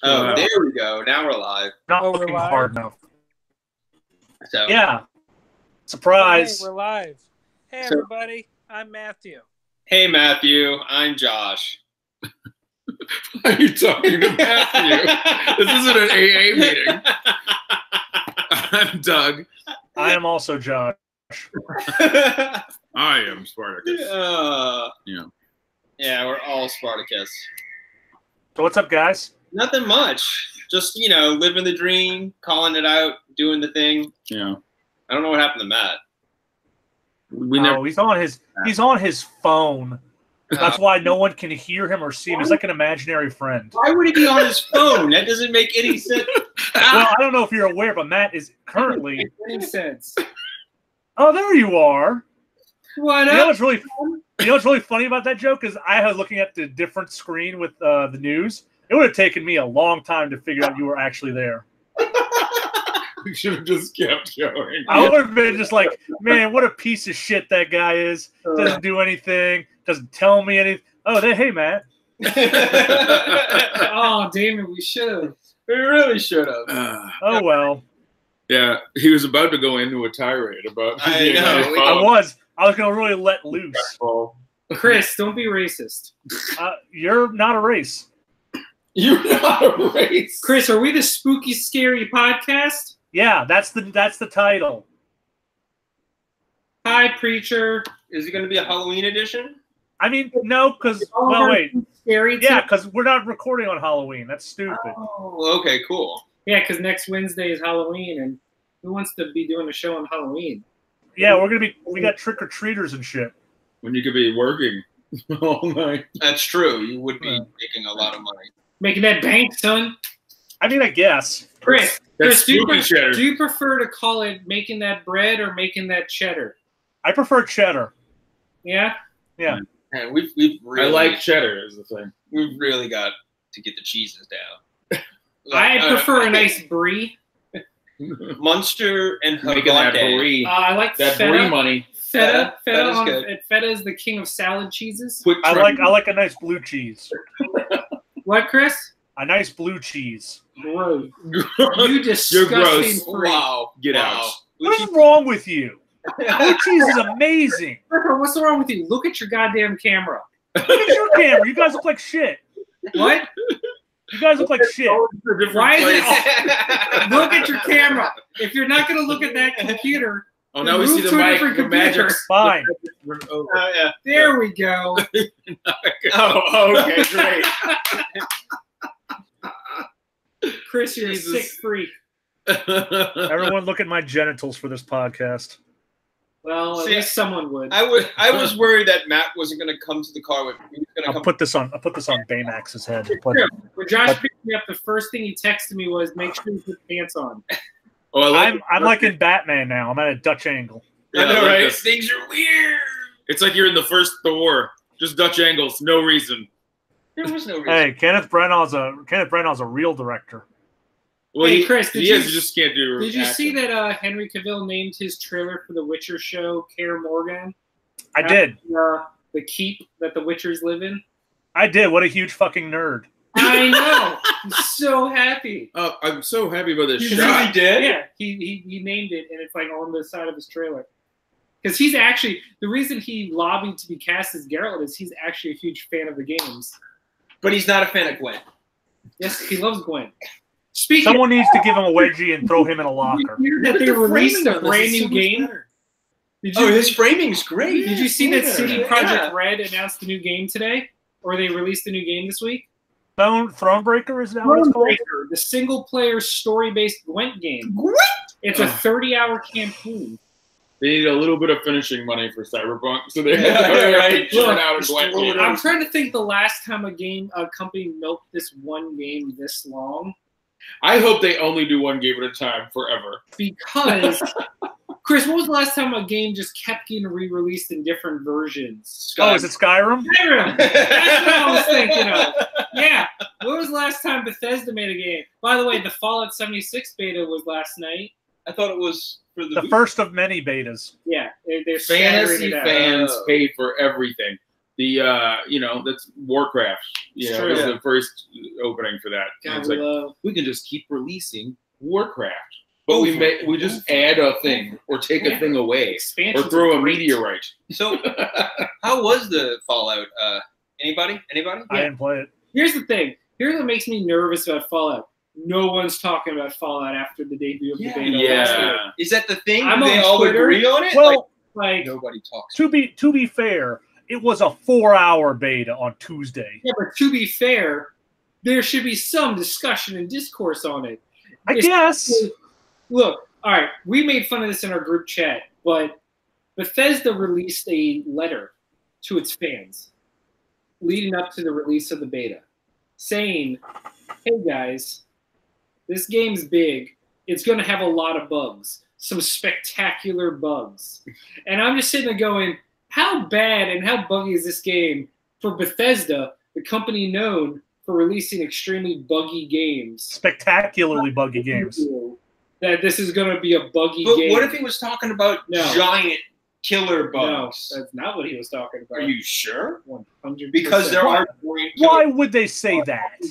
Oh, there we go. Now we're live. Not looking hard enough. So yeah. Surprise. Hey, we're live. Hey, everybody. I'm Matthew. Hey, Matthew. I'm Josh. Why are you talking to Matthew? This isn't an AA meeting. I'm Doug. I am also Josh. I am Spartacus. Yeah, we're all Spartacus. So what's up, guys? Nothing much. Just, living the dream, calling it out, doing the thing. Yeah. I don't know what happened to Matt. He's on his phone. That's why no one can hear him or see him. He's like an imaginary friend. Why would he be on his phone? That doesn't make any sense. Well, I don't know if you're aware, but Matt is currently. That doesn't make any sense. Oh, there you are. What You know what's really funny about that joke is I was looking at the different screen with the news. It would have taken me a long time to figure out you were actually there. We should have just kept going. I would have been just like, man, what a piece of shit that guy is. Doesn't do anything. Doesn't tell me anything. Oh, hey, Matt. Oh, damn it. We should have. We really should have. Oh, well. Yeah, he was about to go into a tirade about. I know. I was going to really let loose. Chris, don't be racist. You're not a race. You're not a race. Chris, are we the Spooky Scary Podcast? Yeah, that's the title. Hi, Preacher. Is it going to be a Halloween edition? I mean, no, because Scary yeah, because we're not recording on Halloween. That's stupid. Oh, okay, cool. Yeah, because next Wednesday is Halloween, and who wants to be doing a show on Halloween? Yeah, we got trick-or-treaters and shit. When you could be working all night. That's true. You would be making a lot of money. Making that bank, son. I mean, I guess. Chris, do cheddar. you prefer to call it making that bread or making that cheddar? I prefer cheddar. Yeah? Yeah. Man, we've really, I like cheddar is the thing. We've really got to get the cheeses down. I prefer a nice brie. Munster and Making that brie. I like that feta. brie money. Feta is good. Feta is the king of salad cheeses. I like a nice blue cheese. What, Chris? A nice blue cheese. Gross. You disgusting You're gross. freak. Wow. Get out. What is wrong with you? Blue cheese is amazing. What's wrong with you? Look at your goddamn camera. Look at your camera. You guys look like shit. What? You guys look like shit. Why is it? Look at your camera. If you're not going to look at that computer. Oh, now we see the mic. The magic. Fine. Yeah. There we go. Okay, great. Chris, you're Jesus. a sick freak. Everyone look at my genitals for this podcast. Well, at least someone would. I was worried that Matt wasn't going to come to the car with me. I'll put this on Baymax's head. When Josh picked me up, the first thing he texted me was, "Make sure you put pants on." Oh, I'm like in Batman now. I'm at a Dutch angle. I know, right? This. Things are weird. It's like you're in the first Thor. Just Dutch angles, no reason. There was no reason. Hey, Kenneth Branagh's a real director. Well, Hey, Chris, you just can't do. Did you acting. see that Henry Cavill named his trailer for the Witcher show Kaer Morgan? I did. The keep that the Witchers live in? I did. What a huge fucking nerd. I know. I'm so happy. Oh, I'm so happy about this You shot. really did? Yeah, he named it, and it's like on the side of his trailer. Because he's actually, the reason he lobbied to be cast as Geralt is he's actually a huge fan of the games. But he's not a fan of Gwen. Yes, he loves Gwen. Someone needs to give him a wedgie and throw him in a locker. Did you hear that they released a brand new game? His framing's great. Did you see that CD Projekt Red announced the new game today? Or they released the new game this week? Thronebreaker, is that what it's called? Thronebreaker, the single-player story-based Gwent game. Gwent? It's a 30-hour campaign. They need a little bit of finishing money for Cyberpunk, so they right. turn out a Gwent game. I'm trying to think the last time a company milked this one game this long. I hope they only do one game at a time forever. Because, Chris, when was the last time a game just kept getting re-released in different versions? Oh, is it Skyrim? Skyrim! That's what I was thinking of. Yeah. When was the last time Bethesda made a game? By the way, the Fallout 76 beta was last night. I thought it was for the first of many betas. Yeah. They're Fantasy it out. fans paid for everything. The that's Warcraft. True. Was the first opening for that. And God, it's like, love. we can just keep releasing Warcraft, but we just add a thing or take a thing away Expansions or throw are a great. meteorite. So, how was the Fallout? Anybody? I didn't play it. Here's the thing. Here's what makes me nervous about Fallout. No one's talking about Fallout after the debut of the beta. last year. Is that the thing? I'm Do they on all Twitter. agree on it? Well, Like, nobody talks. to be fair, it was a 4-hour beta on Tuesday. yeah, but to be fair, there should be some discussion and discourse on it. I guess. Look, all right, we made fun of this in our group chat, but Bethesda released a letter to its fans leading up to the release of the beta saying, hey guys, this game's big. It's going to have a lot of bugs, some spectacular bugs. And I'm just sitting there going, how bad and how buggy is this game for Bethesda, the company known for releasing extremely buggy games? Spectacularly buggy games. That this is going to be a buggy But game. what if he was talking about giant killer bugs? No, that's not what he was talking about. Are you sure? 100%. Because there are. Why would they say that?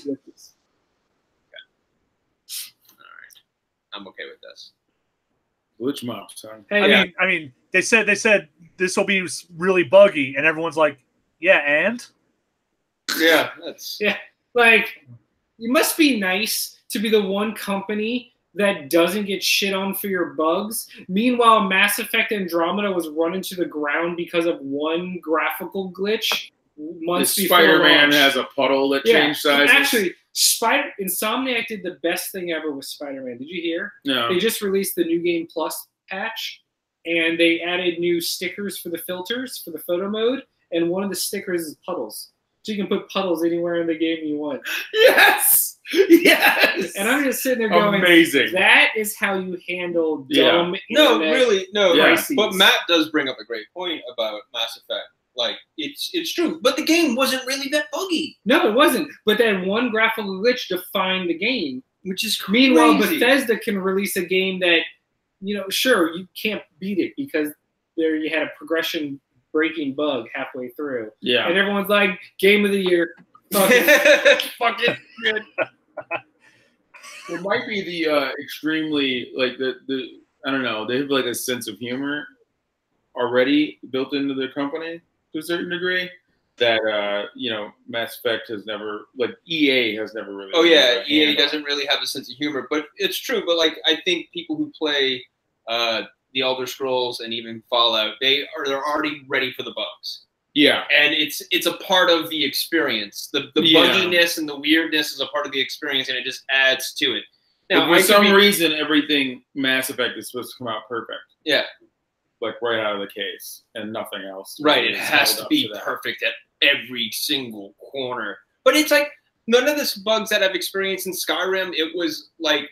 I'm okay with this. Glitch mob, son. Hey, I mean, they said this will be really buggy, and everyone's like, yeah, and Yeah, that's. Yeah, like, you must be nice to be the one company that doesn't get shit on for your bugs. Meanwhile, Mass Effect Andromeda was run into the ground because of one graphical glitch months before Spider-Man launch. has a puddle that changed sizes. Actually, Insomniac did the best thing ever with Spider-Man. Did you hear? No. They just released the New Game Plus patch, and they added new stickers for the filters for the photo mode, and one of the stickers is puddles. So you can put puddles anywhere in the game you want. Yes! Yes! And I'm just sitting there going, amazing. that is how you handle dumb No, internet really, no. crises. But Matt does bring up a great point about Mass Effect. Like, it's true. But the game wasn't really that buggy. No, it wasn't. But that one graphical glitch defined the game. Which is crazy. Meanwhile, Bethesda can release a game that, sure, you can't beat it because there you had a progression breaking bug halfway through. Yeah. And everyone's like, game of the year. Fucking good. It might be the extremely, like, the I don't know, they have, like, a sense of humor already built into their company to a certain degree that, Mass Effect has never, like, EA has never really. Oh, yeah, EA doesn't really have a sense of humor. But it's true. But, like, I think people who play the Elder Scrolls and even Fallout, they're already ready for the bugs. Yeah. And it's a part of the experience. The bugginess and the weirdness is a part of the experience, and it just adds to it. Now, for some reason, everything Mass Effect is supposed to come out perfect. Yeah. Like, right out of the case, and nothing else. Right, really it has to be perfect at every single corner. But it's like, none of the bugs that I've experienced in Skyrim, it was like,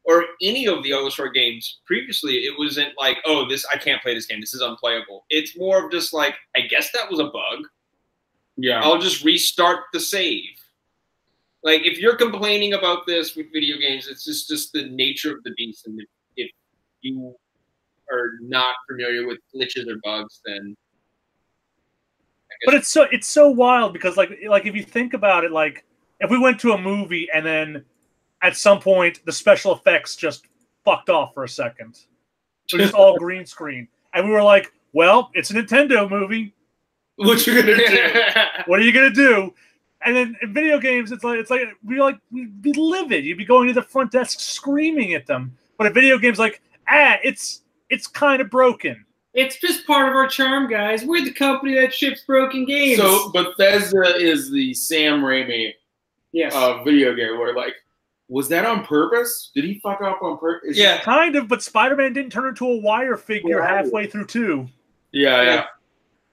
or any of the Elder Scrolls games previously, it wasn't like, oh, I can't play this game. This is unplayable. It's more of just like, I guess that was a bug. Yeah. I'll just restart the save. Like, if you're complaining about this with video games, it's just the nature of the beast. And if you are not familiar with glitches or bugs, then. But it's so wild because like if you think about it, like if we went to a movie and then at some point the special effects just fucked off for a second, it was just all green screen, and we were like, well, it's a Nintendo movie. What you gonna do? What are you gonna do? And then in video games, we'd be livid. You'd be going to the front desk screaming at them. But in video games, like, it's kind of broken. It's just part of our charm, guys. We're the company that ships broken games. So Bethesda is the Sam Raimi video game where, like, was that on purpose? Did he fuck up on purpose? Yeah. Kind of, but Spider-Man didn't turn into a wire figure halfway through 2. Yeah.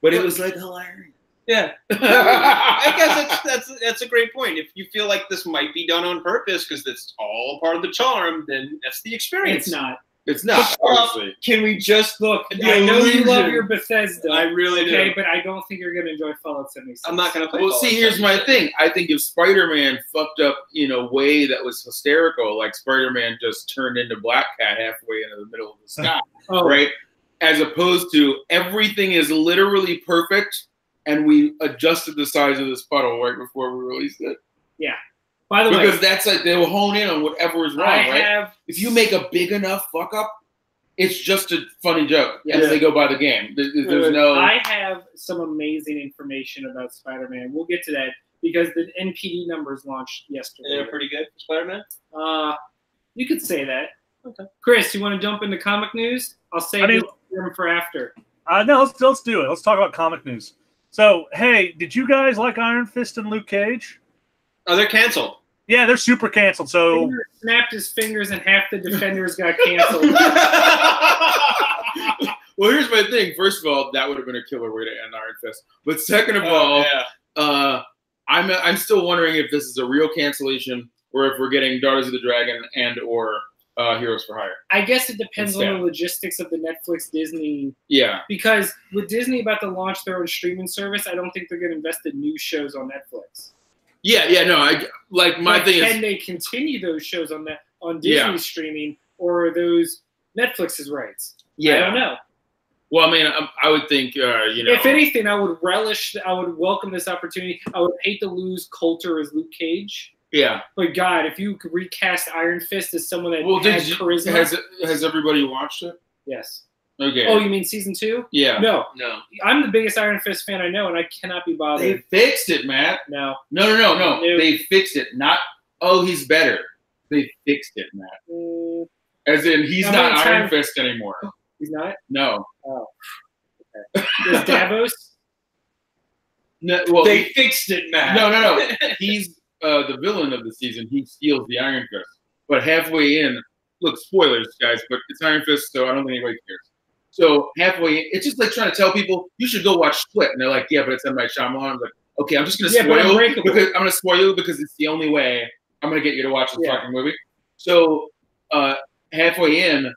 But it was, like, hilarious. Yeah, I guess that's a great point. If you feel like this might be done on purpose because it's all part of the charm, then that's the experience. It's not. It's not. Honestly, can we just look? I know you love your Bethesda. I really do. Okay, but I don't think you're gonna enjoy Fallout 76. I'm not gonna play. Well, Fallout see, here's 76. my thing. I think if Spider-Man fucked up in a way that was hysterical, like Spider-Man just turned into Black Cat halfway into the middle of the sky, right? As opposed to everything is literally perfect. And we adjusted the size of this puddle right before we released it. Yeah. By the way, because that's like they will hone in on whatever is wrong. Right? If you make a big enough fuck up, it's just a funny joke. Yeah. And they go by the game. There's no. I have some amazing information about Spider-Man. We'll get to that because the NPD numbers launched yesterday. They're pretty good for Spider-Man. You could say that. Okay. Chris, you want to jump into comic news? I'll save them for after. No, let's do it. Let's talk about comic news. So, hey, did you guys like Iron Fist and Luke Cage? Oh, they're canceled. Yeah, they're super canceled. So Finger snapped his fingers and half the Defenders got canceled. Well, here's my thing. First of all, that would have been a killer way to end Iron Fist. But second of all, I'm still wondering if this is a real cancellation or if we're getting Daughters of the Dragon and or Heroes for Hire. I guess it depends on the logistics of the Netflix Disney. Yeah. Because with Disney about to launch their own streaming service, I don't think they're going to invest in new shows on Netflix. Yeah, no. My thing is, can they continue those shows on Disney streaming, or are those Netflix's rights? Yeah, I don't know. Well, I mean, I would think, if anything, I would welcome this opportunity. I would hate to lose Coulter as Luke Cage. Yeah. But God, if you could recast Iron Fist as someone that has charisma. Has everybody watched it? Yes. Okay. Oh, you mean season 2? Yeah. No. I'm the biggest Iron Fist fan I know, and I cannot be bothered. They fixed it, Matt. No. No. They fixed it. Not, he's better. They fixed it, Matt. As in, he's not Iron Fist anymore. He's not? No. Oh. Okay. Is Davos? No. Well, they fixed it, Matt. No. He's the villain of the season. He steals the Iron Fist. But halfway in, look, spoilers, guys, but it's Iron Fist, so I don't think anybody cares. So halfway in, it's just like trying to tell people, you should go watch Split. And they're like, yeah, but it's M. Night Shyamalan. I'm like, okay, I'm just going to spoil you because it's the only way I'm going to get you to watch this fucking movie. So halfway in,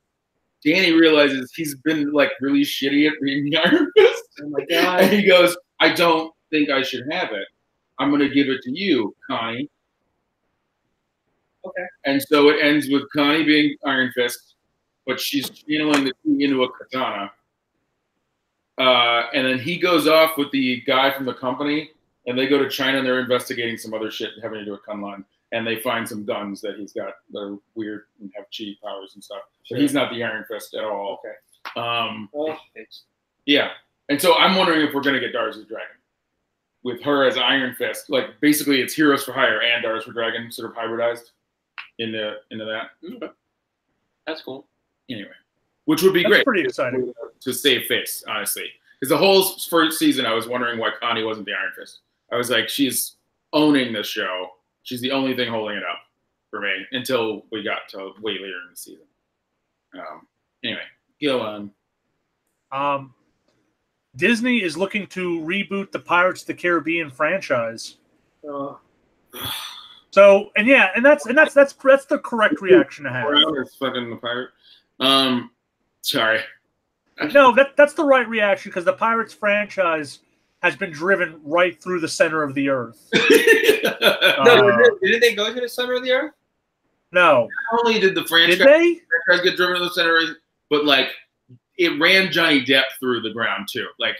Danny realizes he's been like really shitty at reading the Iron Fist. Oh my God. And he goes, I don't think I should have it. I'm going to give it to you, Connie. Okay. And so it ends with Connie being Iron Fist, but she's channeling the key into a katana. And then he goes off with the guy from the company, and they go to China, and they're investigating some other shit having to do with Kunlun. And they find some guns that he's got that are weird and have chi powers and stuff. Sure. But he's not the Iron Fist at all. Okay. Yeah. And so I'm wondering if we're going to get Daughters of the Dragon with her as Iron Fist. Like, basically, it's Heroes for Hire and Daughters of the Dragon sort of hybridized into that. Okay. That's cool. Anyway, which would be great. Pretty exciting to save face, honestly. Because the whole first season, I was wondering why Connie wasn't the Iron Fist. I was like, she's owning the show. She's the only thing holding it up for me until we got to way later in the season. Anyway, go on. Disney is looking to reboot the Pirates of the Caribbean franchise. So, and that's the correct reaction to have. It's fucking the pirate. Sorry. No, that's the right reaction because the Pirates franchise has been driven right through the center of the earth. Didn't they go to the center of the earth? No. Not only did the franchise get driven to the center of the earth, but like it ran Johnny Depp through the ground too. Like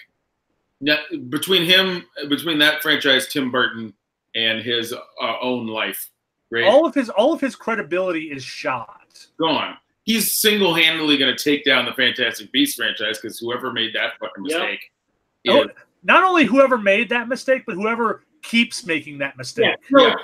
between that franchise, Tim Burton, and his own life, right? All of his credibility is shot. Gone. He's single-handedly going to take down the Fantastic Beasts franchise because whoever made that fucking mistake. Yep. Not only whoever made that mistake, but whoever keeps making that mistake.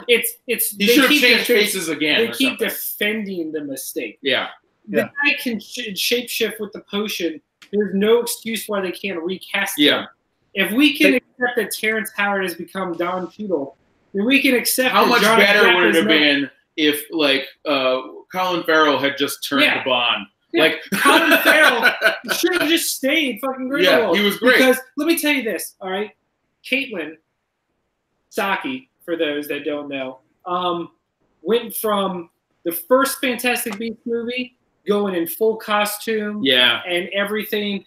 It's. He should have changed faces again. They keep defending the mistake. Yeah. The guy can shapeshift with the potion. There's no excuse why they can't recast him. If we can accept that Terrence Howard has become Don Cheadle, then we can accept. How much better would it have been if, like, Colin Farrell had just turned the Bond? Yeah. Like Colin Farrell should have just stayed fucking Grindelwald. Yeah, he was great. Because let me tell you this, all right? Caitlin Saki, for those that don't know, went from the first Fantastic Beasts movie going in full costume and everything.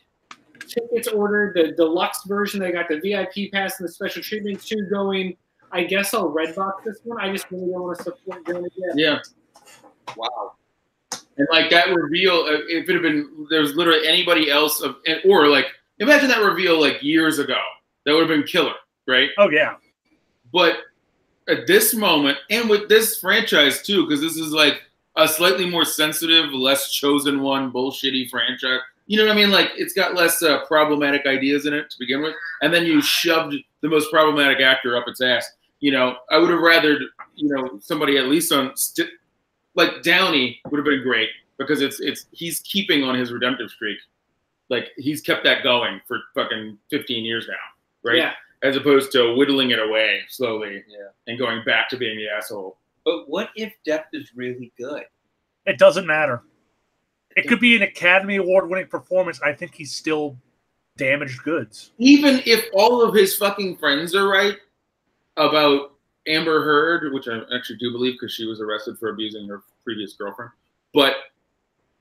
Tickets ordered, the deluxe version. They got the VIP pass and the special treatment to going. I guess I'll Redbox this one. I just really don't want to support going again. Yeah. Wow. And like that reveal, if it had been, there's literally anybody else or like, imagine that reveal like years ago. That would have been killer, right? Oh yeah. But at this moment, and with this franchise too, because this is like a slightly more sensitive, less chosen one, bullshitty franchise. You know what I mean? Like, it's got less problematic ideas in it to begin with, and then you shoved the most problematic actor up its ass. You know, I would have rathered, you know, somebody at least on like Downey would have been great because he's keeping on his redemptive streak. Like, he's kept that going for fucking 15 years now, right? Yeah. As opposed to whittling it away slowly and going back to being the asshole. But what if Depp is really good? It doesn't matter. It could be an Academy Award-winning performance. I think he's still damaged goods. Even if all of his fucking friends are right about Amber Heard, which I actually do believe because she was arrested for abusing her previous girlfriend. But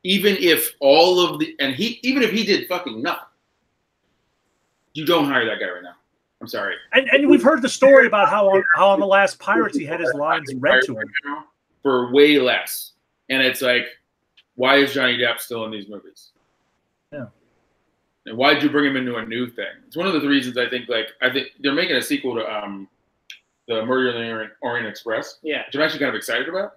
even if all of the, and even if he did fucking nothing, you don't hire that guy right now. I'm sorry. And we've heard the story about how on the last Pirates he had his lines read to him for way less. And it's like, why is Johnny Depp still in these movies? Yeah. And why did you bring him into a new thing? It's one of the reasons I think they're making a sequel to the Murder in the Orient Express. Yeah. Which I'm actually kind of excited about.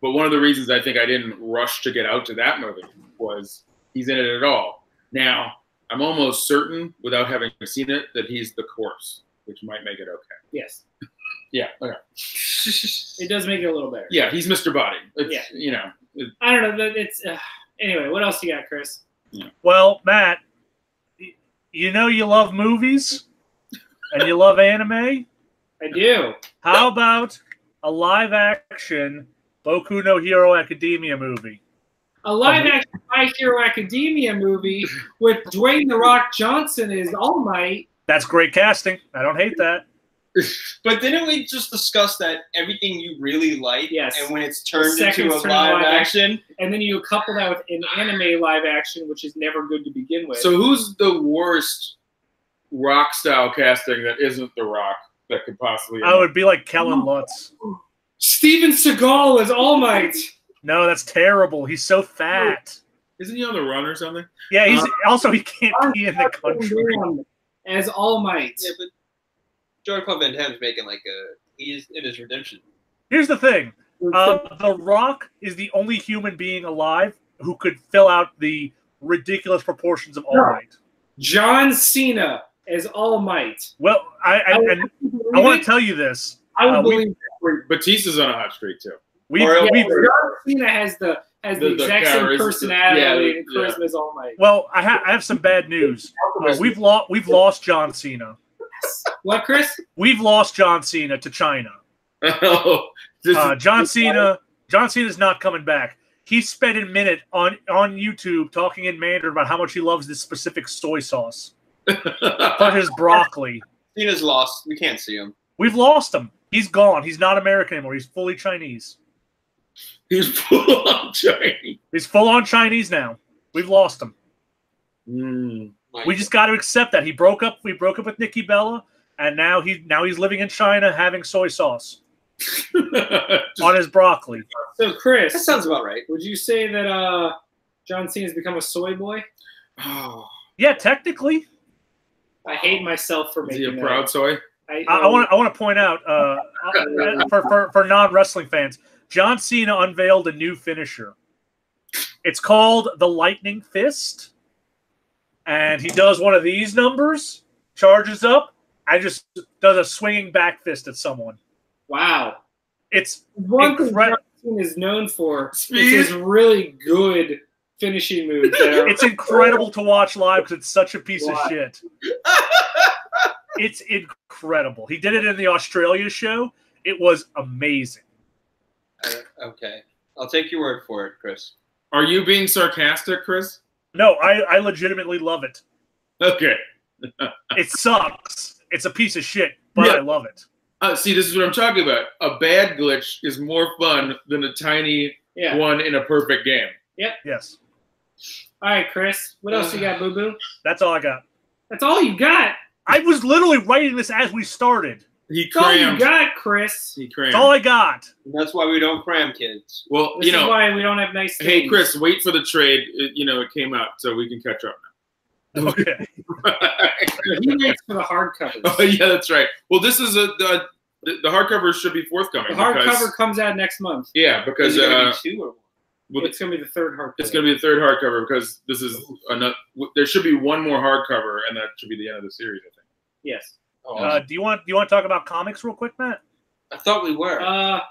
But one of the reasons I think I didn't rush to get out to that movie was he's in it at all. Now, I'm almost certain, without having seen it, that he's the corpse, which might make it okay. Yes. Yeah. Okay. It does make it a little better. Yeah, he's Mr. Body. It's, Yeah. You know. I don't know. It's anyway. What else you got, Chris? Yeah. Well, Matt, you know you love movies and you love anime. I do. How about a live-action Boku no Hero Academia movie? A live-action My Hero Academia movie with Dwayne "The Rock" Johnson as All Might. That's great casting. I don't hate that. But didn't we just discuss that everything you really like, Yes. and when it's turned Second into a turn live action? And then you couple that with an anime live action, which is never good to begin with. So who's the worst Rock style casting that isn't The Rock that could possibly? I would be like Kellen Lutz. Steven Seagal as All Might. No, that's terrible. He's so fat. Isn't he on the run or something? Yeah, he's also he can't be in the country. As All Might. Yeah, but Jean-Claude Van Damme's making he's in his redemption. Here's the thing. The Rock is the only human being alive who could fill out the ridiculous proportions of All Might. John Cena as All Might. Well, I want to tell you this. I would believe Batista's on a hot streak too. John Cena has the exact same personality and charisma as All Might. Well, I have some bad news. We've lost John Cena. What, Chris? We've lost John Cena to China. John Cena's not coming back. He spent a minute on YouTube talking in Mandarin about how much he loves this specific soy sauce for his broccoli. Cena's lost. We can't see him. We've lost him. He's gone. He's not American anymore. He's fully Chinese. He's full on Chinese. He's full on Chinese now. We've lost him. We just got to accept that. We broke up with Nikki Bella, and now he's living in China having soy sauce on his broccoli. So, Chris, that sounds about right. Would you say that John Cena's become a soy boy? Oh. Yeah, technically. I hate myself for making that. Is he a proud soy? I want to point out for non-wrestling fans, John Cena unveiled a new finisher. It's called the Lightning Fist, and he does one of these numbers, charges up, and just does a swinging back fist at someone. Wow! It's one thing John Cena is known for. It's his really good finishing moves. It's incredible to watch live because it's such a piece of shit. It's incredible. He did it in the Australia show. It was amazing. Okay. I'll take your word for it, Chris. Are you being sarcastic, Chris? No, I legitimately love it. Okay. It sucks. It's a piece of shit, but yeah. I love it. See, this is what I'm talking about. A bad glitch is more fun than a tiny one in a perfect game. Yep. Yes. All right, Chris. What else you got, boo-boo? That's all I got. That's all you got? I was literally writing this as we started. He crammed. That's all you got, Chris. He crammed. That's all I got. And that's why we don't cram, kids. Well, this is why we don't have nice things. Hey, Chris, wait for the trade. It came out, so we can catch up now. Okay. He waits for the hardcovers. Oh, yeah, that's right. Well, this is the hardcover should be forthcoming. The hardcover comes out next month. Yeah, because Is it gonna be 2 or 1? well, It's going to be the third hardcover. it's going to be the third hardcover because this is another. There should be one more hardcover, and that should be the end of the series, I think. Yes. Oh, Do you want to talk about comics real quick, Matt? I thought we were. I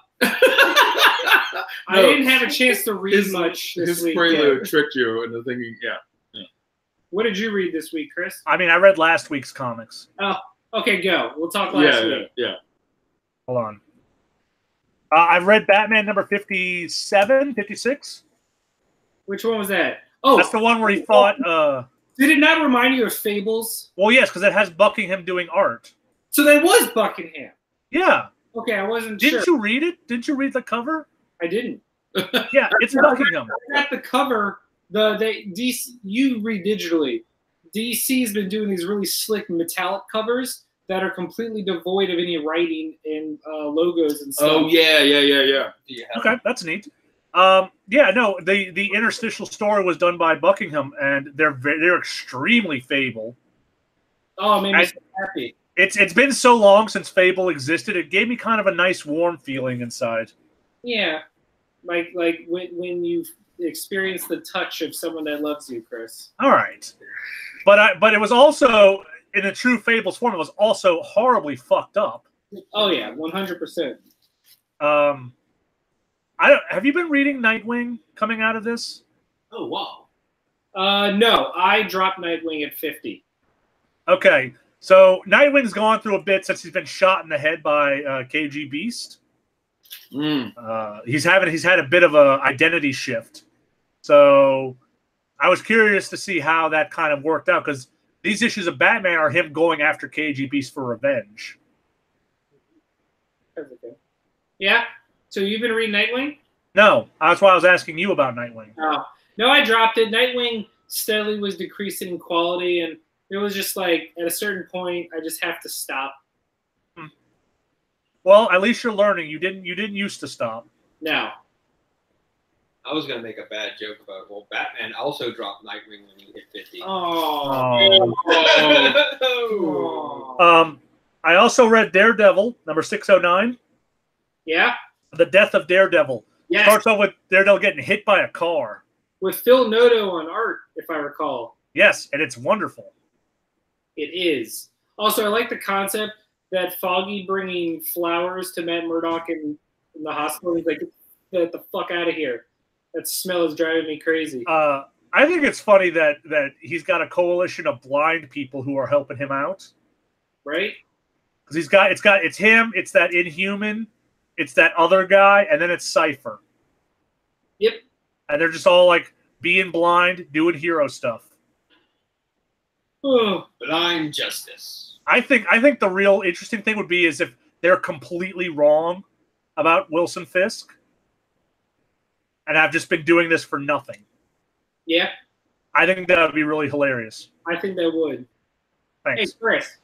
didn't have a chance to read much this his week. prelude yet. tricked you into thinking, yeah. What did you read this week, Chris? I mean, I read last week's comics. Oh, okay, go. We'll talk last week. Yeah. Hold on. I've read Batman number 57, 56. Which one was that? Oh, That's the one where he fought. did it not remind you of Fables? Well, yes, because it has Buckingham doing art. So that was Buckingham. Yeah. Okay, I wasn't Didn't sure. you read it? Didn't you read the cover? I didn't. Yeah, it's Buckingham. I got the cover. DC. You read digitally. DC's been doing these really slick metallic covers that are completely devoid of any writing and logos and stuff. Oh yeah. Okay, that's neat. Yeah, no, the interstitial story was done by Buckingham, and they're extremely Fable. Oh, it made me so happy. It's been so long since Fable existed. It gave me kind of a nice warm feeling inside. Yeah, like when you experience the touch of someone that loves you, Chris. All right, but it was also in a true Fables form. It was also horribly fucked up. Oh yeah, 100%. Have you been reading Nightwing coming out of this? Oh, wow. No, I dropped Nightwing at 50. Okay, so Nightwing's gone through a bit since he's been shot in the head by KG Beast. He's had a bit of a identity shift. So I was curious to see how that kind of worked out, because these issues of Batman are him going after KG Beast for revenge. Okay. Yeah. So you've been reading Nightwing? No, that's why I was asking you about Nightwing. No, I dropped it. Nightwing steadily was decreasing in quality, and it was just like at a certain point, I just have to stop. Well, at least you're learning. You didn't used to stop. No. I was going to make a bad joke about, well, Batman also dropped Nightwing when he hit 50. Oh. I also read Daredevil, number 609. Yeah? The Death of Daredevil. Yes. Starts off with Daredevil getting hit by a car. With Phil Noto on art, if I recall. Yes, and it's wonderful. It is. Also, I like the concept that Foggy bringing flowers to Matt Murdock in the hospital. He's like, get the fuck out of here. That smell is driving me crazy. I think it's funny that he's got a coalition of blind people who are helping him out. Right? Because it's him, it's that Inhuman, it's that other guy, and then it's Cypher. Yep. And they're just all like being blind, doing hero stuff. Oh. Blind justice. I think the real interesting thing would be is if they're completely wrong about Wilson Fisk and have just been doing this for nothing. Yeah. I think that would be really hilarious. I think that would. Thanks. Hey, Chris.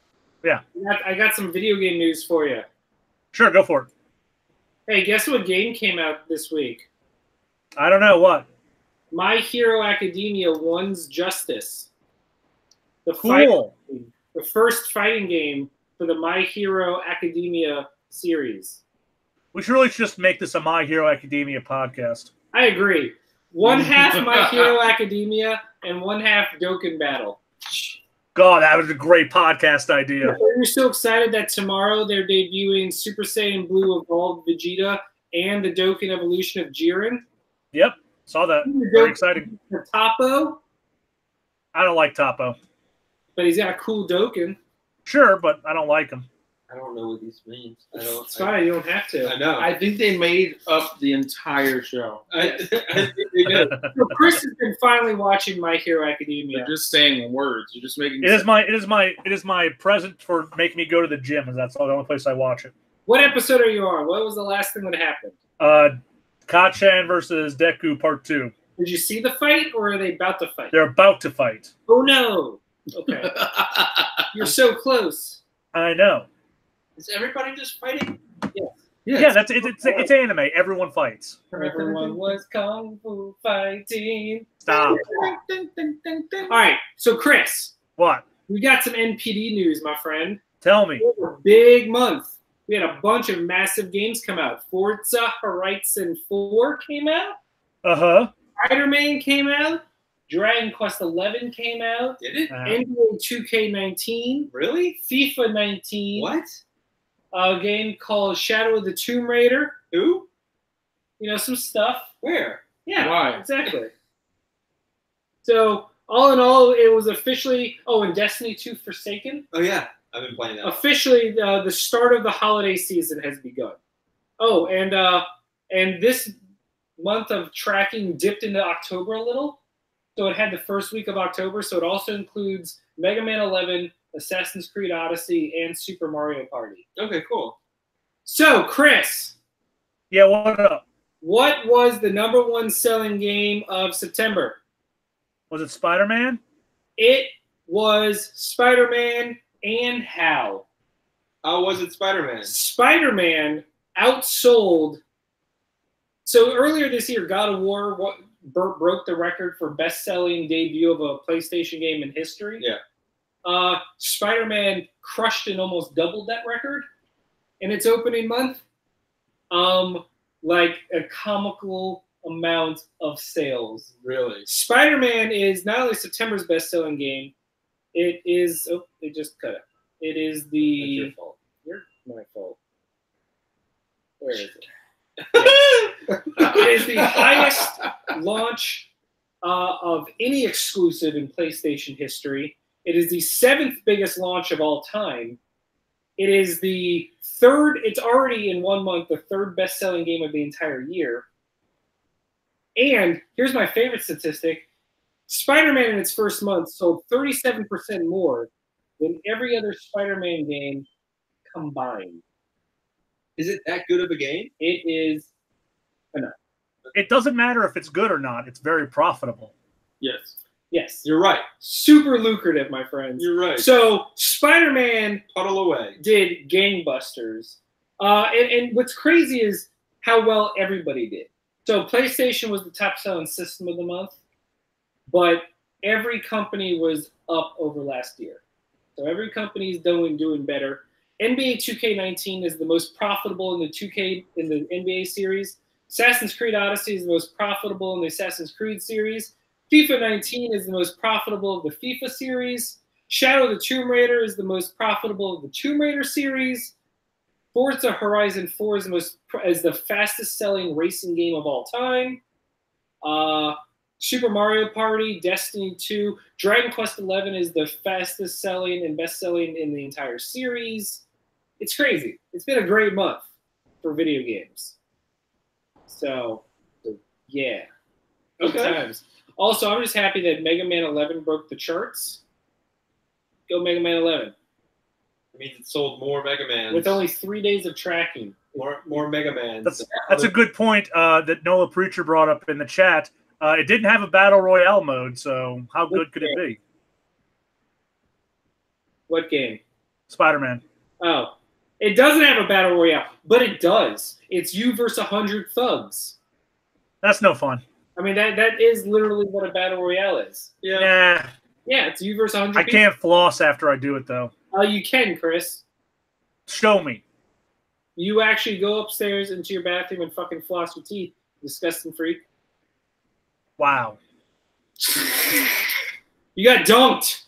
Yeah. I got some video game news for you. Sure, go for it. Hey, guess what game came out this week? I don't know what. My Hero Academia One's Justice. Cool. The first fighting game for the My Hero Academia series. We should really just make this a My Hero Academia podcast. I agree. One half My Hero Academia and one half Dokkan Battle. God, that was a great podcast idea. You're so excited that tomorrow they're debuting Super Saiyan Blue Evolved Vegeta and the Dokkan Evolution of Jiren. Yep, saw that. Very exciting. Topo, I don't like Topo. but he's got a cool Dokkan. Sure, but I don't like him. I don't know what this means. It's fine. You don't have to. I know. I think they made up the entire show. I think they did. So Chris has been finally watching My Hero Academia. You're just saying words. You're just making. It is my present for making me go to the gym, and that's the only place I watch it. What episode are you on? What was the last thing that happened? Kachan versus Deku Part 2. Did you see the fight, or are they about to fight? They're about to fight. Oh no! Okay, you're so close. I know. Is everybody just fighting? Yeah, it's anime. Everyone fights. Everyone was kung fu fighting. Stop. All right, so Chris, What? we got some NPD news, my friend. Tell me. Big month. We had a bunch of massive games come out. Forza Horizon 4 came out. Uh-huh. Spider-Man came out. Dragon Quest 11 came out. Did it? NBA 2K19. Really? FIFA 19. What? A game called Shadow of the Tomb Raider. Who? You know, some stuff. Where? Yeah, Why? exactly. So, all in all, it was officially... Oh, and Destiny 2 Forsaken? Oh, yeah. I've been playing that. Officially, the start of the holiday season has begun. Oh, and this month of tracking dipped into October a little. So it had the first week of October. So it also includes Mega Man 11, Assassin's Creed Odyssey, and Super Mario Party. Okay, cool. So, Chris. Yeah, what up? What was the #1 selling game of September? Was it Spider-Man? It was Spider-Man, and how? How was it Spider-Man? Spider-Man outsold. So earlier this year, God of War broke the record for best-selling debut of a PlayStation game in history. Yeah. Spider-Man crushed and almost doubled that record in its opening month. Like a comical amount of sales. Really? Spider-Man is not only September's best-selling game, it is... Oh, it just cut it. It is the... That's your fault. You're my fault. Where is it? It is the highest launch of any exclusive in PlayStation history. It is the 7th biggest launch of all time. It is the third, it's already in 1 month, the third best-selling game of the entire year. And here's my favorite statistic. Spider-Man in its first month sold 37% more than every other Spider-Man game combined. Is it that good of a game? It is enough. It doesn't matter if it's good or not. It's very profitable. Yes. Yes. You're right. Super lucrative, my friends. You're right. So Spider-Man Puddle away. did gangbusters. And what's crazy is how well everybody did. So PlayStation was the top selling system of the month, but every company was up over last year. So every company is doing better. NBA 2K19 is the most profitable in the NBA series. Assassin's Creed Odyssey is the most profitable in the Assassin's Creed series. FIFA 19 is the most profitable of the FIFA series. Shadow of the Tomb Raider is the most profitable of the Tomb Raider series. Forza Horizon 4 is the fastest selling racing game of all time. Super Mario Party, Destiny 2, Dragon Quest 11 is the fastest selling and best selling in the entire series. It's crazy. It's been a great month for video games. So yeah. Good times. Also, I'm just happy that Mega Man 11 broke the charts. Go Mega Man 11. It means it sold more Mega Mans. With only 3 days of tracking. More Mega Mans. That's a good point that Nola Preacher brought up in the chat. It didn't have a Battle Royale mode, so how good could it be? What game? Spider-Man. Oh. It doesn't have a Battle Royale, but it does. It's you versus 100 thugs. That's no fun. I mean, that is literally what a Battle Royale is. Yeah. Yeah, it's you versus 100 I people. can't floss after I do it, though. You can, Chris. Show me. You actually go upstairs into your bathroom and fucking floss your teeth. Disgusting freak. Wow. You got dunked.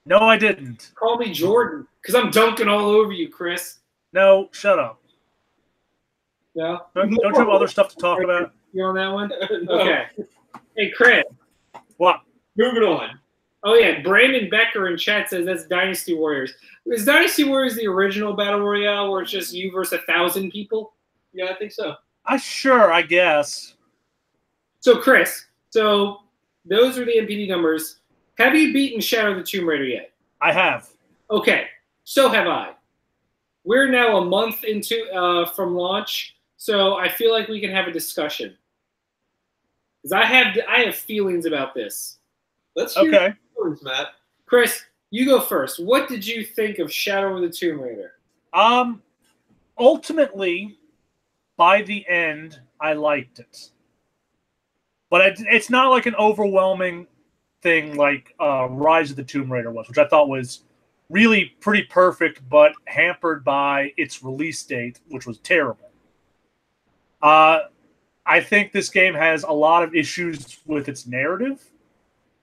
No, I didn't. Call me Jordan, because I'm dunking all over you, Chris. No, shut up. No? Don't you have other stuff to talk about? You on that one? No. Okay. Hey, Chris. What? Moving on. Oh, yeah. Brandon Becker in chat says that's Dynasty Warriors. Is Dynasty Warriors the original Battle Royale where it's just you versus 1,000 people? Yeah, I think so. I guess. So, Chris, those are the MPD numbers. Have you beaten Shadow of the Tomb Raider yet? I have. Okay. So have I. We're now a month into from launch, so I feel like we can have a discussion. Because I have feelings about this. Let's hear Okay. your feelings, Matt. Chris, you go first. What did you think of Shadow of the Tomb Raider? Ultimately, by the end, I liked it. But it's not like an overwhelming thing like Rise of the Tomb Raider was, which I thought was really pretty perfect, but hampered by its release date, which was terrible. I think this game has a lot of issues with its narrative,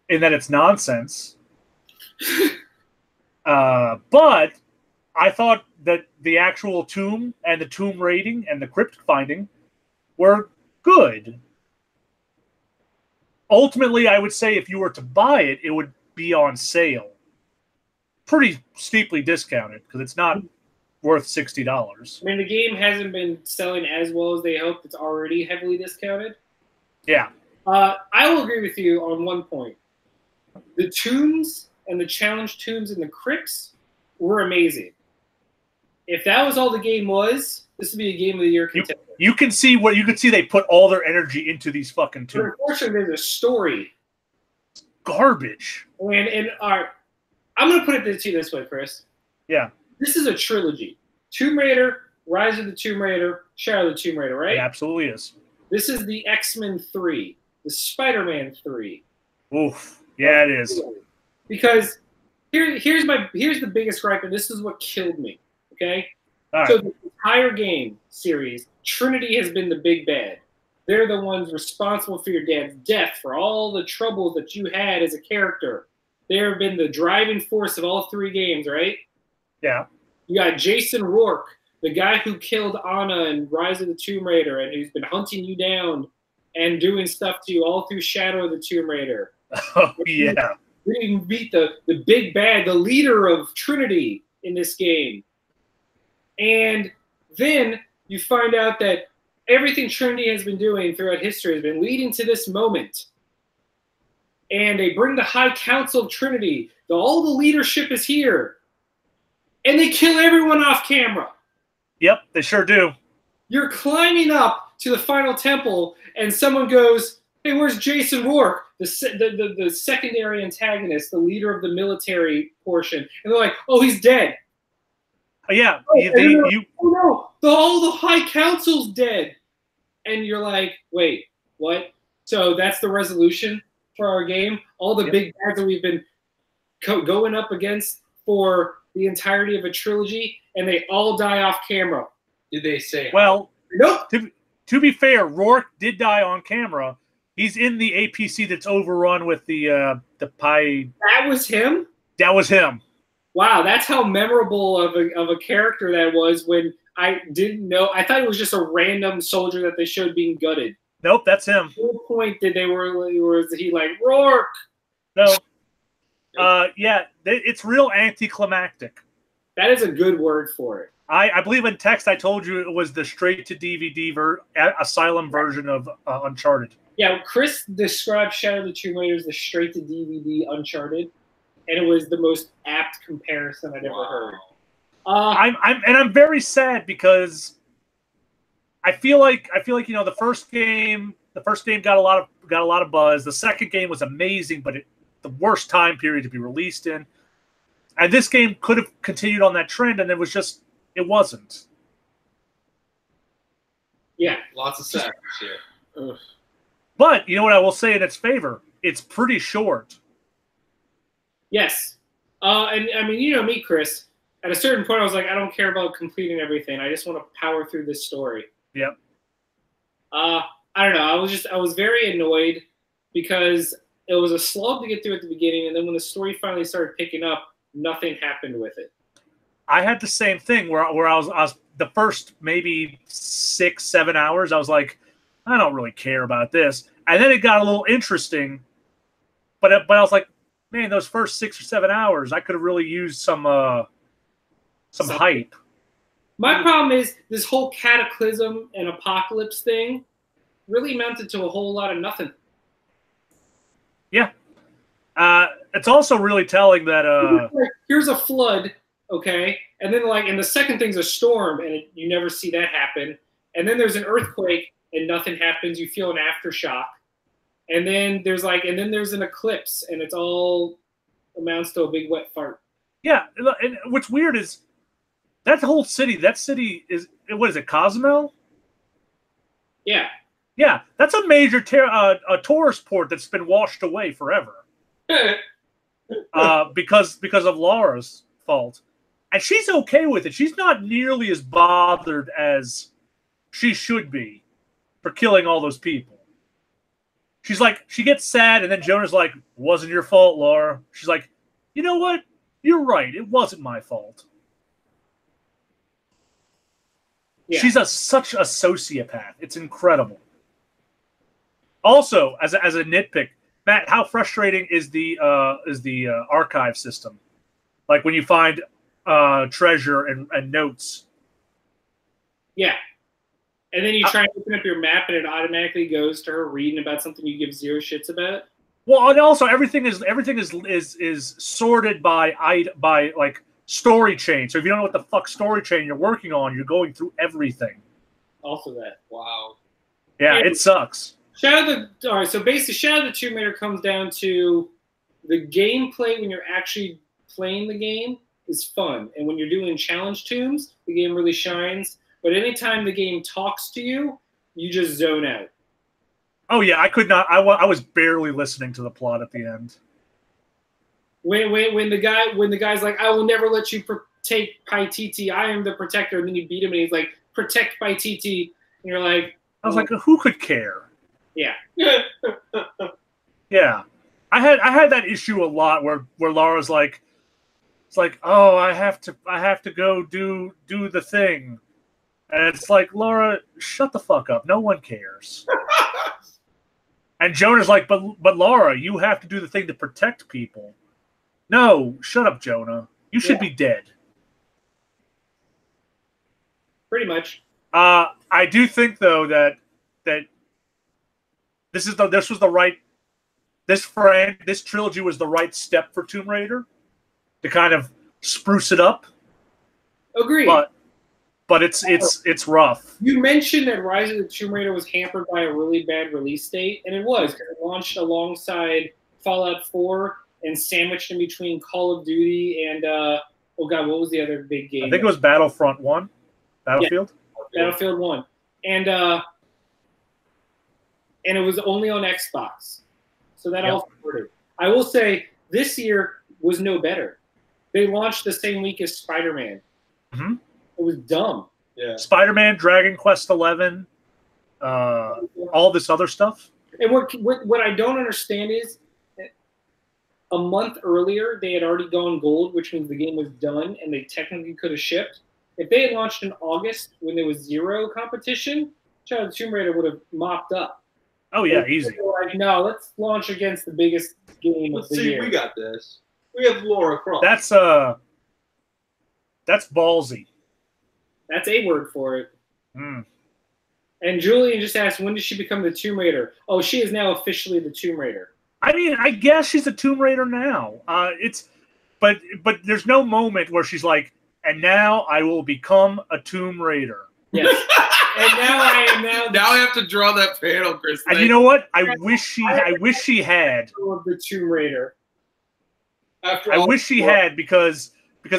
in that it's nonsense. But I thought that the actual tomb and the tomb raiding and the crypt finding were good. Ultimately, I would say if you were to buy it, it would be on sale. Pretty steeply discounted, because it's not worth $60. I mean, the game hasn't been selling as well as they hoped. It's already heavily discounted. Yeah. I will agree with you on one point. The tombs and the challenge tombs and the crypts were amazing. If that was all the game was, this would be a game of the year contender. You can see they put all their energy into these fucking tombs. But unfortunately, there's a story. Garbage. And all right, I'm going to put it to you this way, Chris. Yeah. This is a trilogy. Tomb Raider, Rise of the Tomb Raider, Shadow of the Tomb Raider, right? It absolutely is. This is the X-Men 3, the Spider-Man 3. Oof. Yeah, it is. Because here's the biggest gripe, and this is what killed me. Okay? All right. So the entire game series, Trinity has been the big bad. They're the ones responsible for your dad's death, for all the troubles that you had as a character. They have been the driving force of all three games, right? Yeah. You got Jason Rourke, the guy who killed Anna in Rise of the Tomb Raider and who's been hunting you down and doing stuff to you all through Shadow of the Tomb Raider. Oh, yeah. We didn't even beat the big bad, the leader of Trinity in this game. And then you find out that everything Trinity has been doing throughout history has been leading to this moment. And they bring the High Council of Trinity. All the leadership is here. And they kill everyone off camera. Yep, they sure do. You're climbing up to the final temple, and someone goes, "Hey, where's Jason Rourke, the secondary antagonist, the leader of the military portion?" And they're like, "Oh, he's dead." Yeah. Oh no, all the High Council's dead. And you're like, wait, what? So that's the resolution for our game? All the big bads that we've been going up against for the entirety of a trilogy, and they all die off camera. Did they say? Well, nope. To be fair, Rourke did die on camera. He's in the APC that's overrun with the pie. That was him? That was him. Wow, that's how memorable of a character that was when I didn't know. I thought it was just a random soldier that they showed being gutted. Nope, that's him. At no point did was he like, Rourke? No. Yeah, it's real anticlimactic. That is a good word for it. I believe in text I told you it was the straight-to-DVD Asylum version of Uncharted. Yeah, Chris described Shadow of the Tomb Raider as the straight-to-DVD Uncharted, and it was the most apt comparison I'd ever heard. I'm very sad because I feel like the first game got a lot of buzz. The second game was amazing, but the worst time period to be released in. And this game could have continued on that trend, and it wasn't. Yeah, lots of sex here. Ugh. But you know what I will say in its favor? It's pretty short. Yes. And I mean, you know me, Chris. At a certain point, I was like, I don't care about completing everything. I just want to power through this story. Yep. I don't know. I was very annoyed because it was a slog to get through at the beginning, and then when the story finally started picking up, nothing happened with it. I had the same thing where I was the first maybe 6-7 hours. I was like, I don't really care about this, and then it got a little interesting. But I was like, man, those first 6 or 7 hours, I could have really used some hype. My problem is this whole cataclysm and apocalypse thing really amounted to a whole lot of nothing. Yeah. It's also really telling that here's a flood, okay, and then and the second thing's a storm, and you never see that happen. And then there's an earthquake, and nothing happens. You feel an aftershock, and then there's an eclipse, and it's all amounts to a big wet fart. Yeah, and what's weird is that whole city. That city is what is it? Cozumel? Yeah. Yeah, that's a major a tourist port that's been washed away forever. Because of Laura's fault. And she's okay with it. She's not nearly as bothered as she should be for killing all those people. She's like, she gets sad, and then Jonah's like, wasn't your fault, Laura. She's like, you know what? You're right. It wasn't my fault. Yeah. She's such a sociopath. It's incredible. Also, as a nitpick, Matt, how frustrating is the archive system? Like when you find treasure and notes. Yeah. And then you try to open up your map, and it automatically goes to her reading about something you give zero shits about. Well, and also everything is sorted by like story chain. So if you don't know what the fuck story chain you're working on, you're going through everything. Also that. Wow. Yeah, it sucks. All right, so basically Shadow of the Tomb Raider comes down to the gameplay when you're actually playing the game is fun. And when you're doing challenge tombs, the game really shines. But anytime the game talks to you, you just zone out. Oh yeah, I could not. I was barely listening to the plot at the end. When the guy's like, I will never let you take Paititi. I am the protector, and then you beat him, and he's like, protect Paititi, and you're like, I was like, who could care? Yeah. Yeah, I had that issue a lot where Laura's like, it's like, oh, I have to go do the thing. And it's like, Laura, shut the fuck up. No one cares. And Jonah's like, but Laura, you have to do the thing to protect people. No, shut up, Jonah. You should be dead. Pretty much. I do think though that this trilogy was the right step for Tomb Raider to kind of spruce it up. Agreed. But it's rough. You mentioned that Rise of the Tomb Raider was hampered by a really bad release date, and it was. It launched alongside Fallout 4 and sandwiched in between Call of Duty and oh god, what was the other big game? I think it was Battlefront 1. Battlefield? Yeah, Battlefield 1. And it was only on Xbox. So that also hurted. I will say this year was no better. They launched the same week as Spider-Man. Mm-hmm. It was dumb. Yeah. Spider-Man, Dragon Quest 11, all this other stuff. And what I don't understand is a month earlier they had already gone gold, which means the game was done and they technically could have shipped. If they had launched in August when there was zero competition, Shadow of the Tomb Raider would have mopped up. Oh yeah, easy. Like, no, let's launch against the biggest game of the year. We got this. We have Laura Croft. That's ballsy. That's a word for it. Mm. And Julian just asked, when did she become the Tomb Raider? Oh, she is now officially the Tomb Raider. I mean, I guess she's a Tomb Raider now. But there's no moment where she's like, and now I will become a Tomb Raider. Yes. And now I am Now I have to draw that panel, Chris. And you know what? I wish she had. Of the Tomb Raider. I wish she had because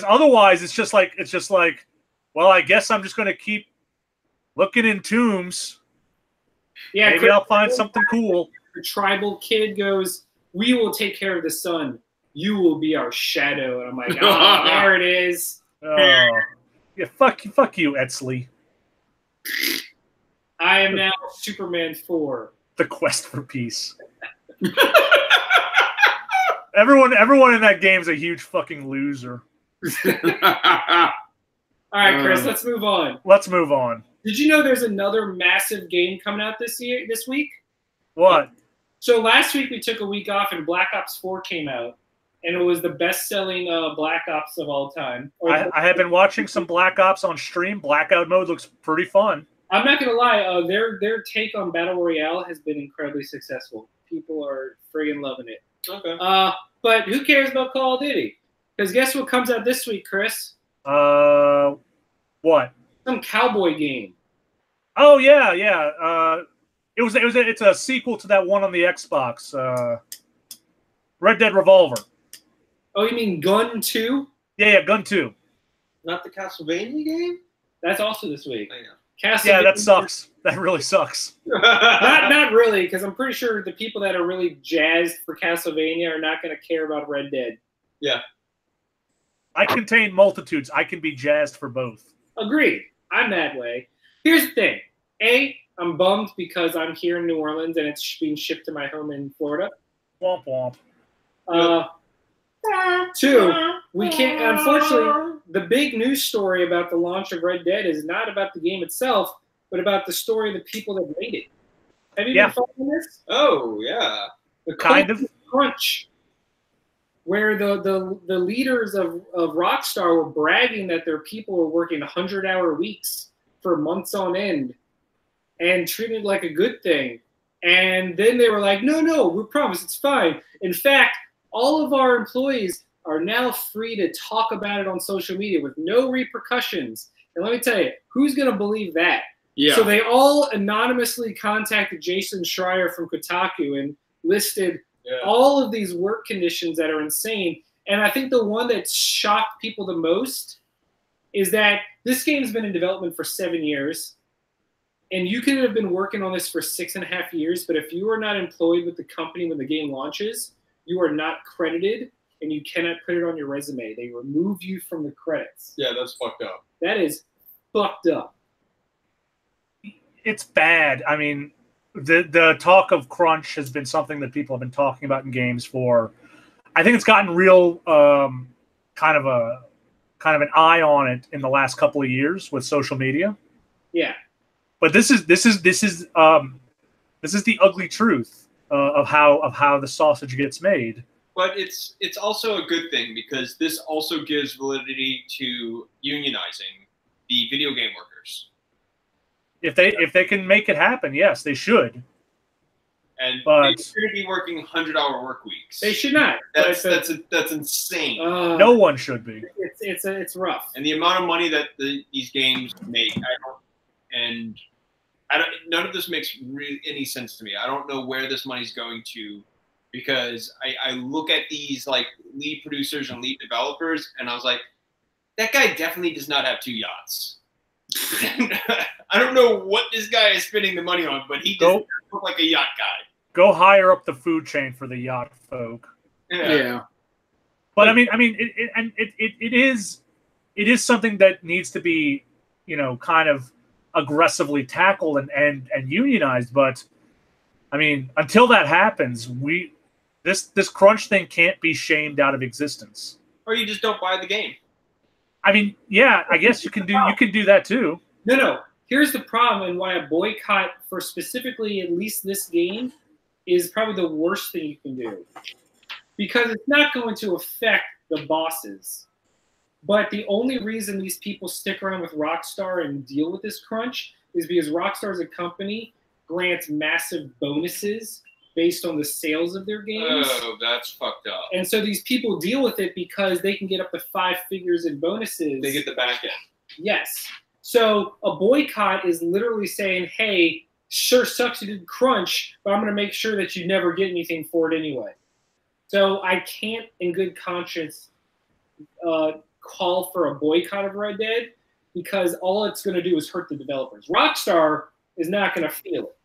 otherwise it's just like, well, I guess I'm just going to keep looking in tombs. Yeah, maybe I'll find something cool. The tribal kid goes, "We will take care of the sun. You will be our shadow." And I'm like, "Oh, there it is." Oh, yeah, fuck you, Etsley. I am now Superman 4. The quest for peace. Everyone in that game is a huge fucking loser. All right, Chris, let's move on. Let's move on. Did you know there's another massive game coming out this week? What? So last week we took a week off and Black Ops 4 came out, and it was the best-selling Black Ops of all time. I have been watching some Black Ops on stream. Blackout mode looks pretty fun. I'm not going to lie. Their take on Battle Royale has been incredibly successful. People are friggin' loving it. Okay. But who cares about Call of Duty? Because guess what comes out this week, Chris? What? Some cowboy game. Oh yeah. It's a sequel to that one on the Xbox. Red Dead Revolver. Oh, you mean Gun 2? Yeah, Gun 2. Not the Castlevania game? That's also this week. I know. Yeah, that sucks. That really sucks. Not really, because I'm pretty sure the people that are really jazzed for Castlevania are not going to care about Red Dead. Yeah. I contain multitudes. I can be jazzed for both. Agreed. I'm that way. Here's the thing. I'm bummed because I'm here in New Orleans and it's being shipped to my home in Florida. Womp womp. 2, we can't. Unfortunately, the big news story about the launch of Red Dead is not about the game itself, but about the story of the people that made it. Have you been following this? Oh yeah, the kind of crunch, where the leaders of Rockstar were bragging that their people were working 100-hour weeks for months on end, and treated it like a good thing. And then they were like, no, we promise it's fine. In fact, all of our employees are now free to talk about it on social media with no repercussions. And let me tell you, who's going to believe that? Yeah. So they all anonymously contacted Jason Schreier from Kotaku and listed all of these work conditions that are insane. And I think the one that shocked people the most is that this game's been in development for 7 years. And you could have been working on this for 6.5 years, but if you are not employed with the company when the game launches, you are not credited, and you cannot put it on your resume. They remove you from the credits. Yeah, that's fucked up. That is fucked up. It's bad. I mean, the talk of crunch has been something that people have been talking about in games for. I think it's gotten real kind of an eye on it in the last couple of years with social media. Yeah. But this is the ugly truth of how the sausage gets made. But it's also a good thing because this also gives validity to unionizing the video game workers. If they can make it happen, yes, they should. And they shouldn't be working 100-hour work weeks. They should not. That's insane. No one should be. It's rough. And the amount of money that these games make, none of this makes really any sense to me. I don't know where this money's going to, because I look at these like lead producers and lead developers, and I was like, that guy definitely does not have 2 yachts. I don't know what this guy is spending the money on, but he doesn't look like a yacht guy. Go higher up the food chain for the yacht folk. Yeah. But I mean, it is something that needs to be, kind of aggressively tackled and unionized. But I mean, until that happens, this crunch thing can't be shamed out of existence. Or you just don't buy the game. I mean, yeah, I guess you can do that too. No. Here's the problem, and why a boycott for specifically at least this game is probably the worst thing you can do. Because it's not going to affect the bosses. But the only reason these people stick around with Rockstar and deal with this crunch is because Rockstar as a company grants massive bonuses based on the sales of their games. Oh, that's fucked up. And so these people deal with it because they can get up to 5 figures in bonuses. They get the back end. Yes. So a boycott is literally saying, hey, sure sucks you did crunch, but I'm going to make sure that you never get anything for it anyway. So I can't, in good conscience, call for a boycott of Red Dead because all it's going to do is hurt the developers. Rockstar is not going to feel it.